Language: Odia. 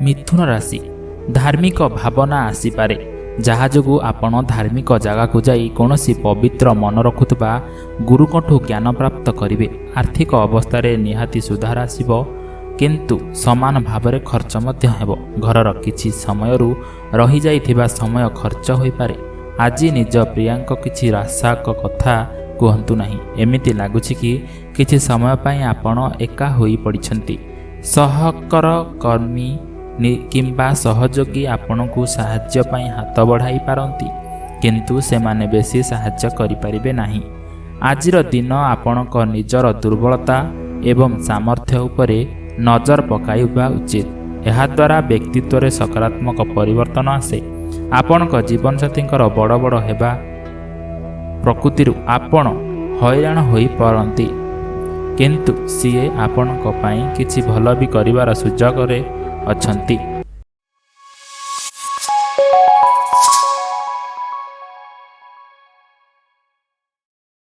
ମିଥୁନ ରାଶି, ଧାର୍ମିକ ଭାବନା ଆସିପାରେ, ଯାହା ଯୋଗୁଁ ଆପଣ ଧାର୍ମିକ ଜାଗାକୁ ଯାଇ କୌଣସି ପବିତ୍ର ମନ ରଖୁଥିବା ଗୁରୁଙ୍କଠୁ ଜ୍ଞାନ ପ୍ରାପ୍ତ କରିବେ। ଆର୍ଥିକ ଅବସ୍ଥାରେ ନିହାତି ସୁଧାର ଆସିବ, କିନ୍ତୁ ସମାନ ଭାବରେ ଖର୍ଚ୍ଚ ମଧ୍ୟ ହେବ। ଘରର କିଛି ସମୟରୁ ରହିଯାଇଥିବା ସମୟ ଖର୍ଚ୍ଚ ହୋଇପାରେ। ଆଜି ନିଜ ପ୍ରିୟାଙ୍କ କିଛି ରାସାକ କଥା କୁହନ୍ତୁ ନାହିଁ। ଏମିତି ଲାଗୁଛି କି କିଛି ସମୟ ପାଇଁ ଆପଣ ଏକା ହୋଇପଡ଼ିଛନ୍ତି। ସହକର କର୍ମୀ କିମ୍ବା ସହଯୋଗୀ ଆପଣଙ୍କୁ ସାହାଯ୍ୟ ପାଇଁ ହାତ ବଢ଼ାଇ ପାରନ୍ତି, କିନ୍ତୁ ସେମାନେ ବେଶୀ ସାହାଯ୍ୟ କରିପାରିବେ ନାହିଁ। ଆଜିର ଦିନ ଆପଣଙ୍କ ନିଜର ଦୁର୍ବଳତା ଏବଂ ସାମର୍ଥ୍ୟ ଉପରେ ନଜର ପକାଇବା ଉଚିତ। ଏହାଦ୍ୱାରା ବ୍ୟକ୍ତିତ୍ୱରେ ସକାରାତ୍ମକ ପରିବର୍ତ୍ତନ ଆସେ। ଆପଣଙ୍କ ଜୀବନସାଥୀଙ୍କର ବଡ଼ ବଡ଼ ହେବା ପ୍ରକୃତିରୁ ଆପଣ ହଇରାଣ ହୋଇପଡ଼ନ୍ତି, କିନ୍ତୁ ସିଏ ଆପଣଙ୍କ ପାଇଁ କିଛି ଭଲ ବି କରିବାର ସୁଯୋଗରେ ଅଛନ୍ତି।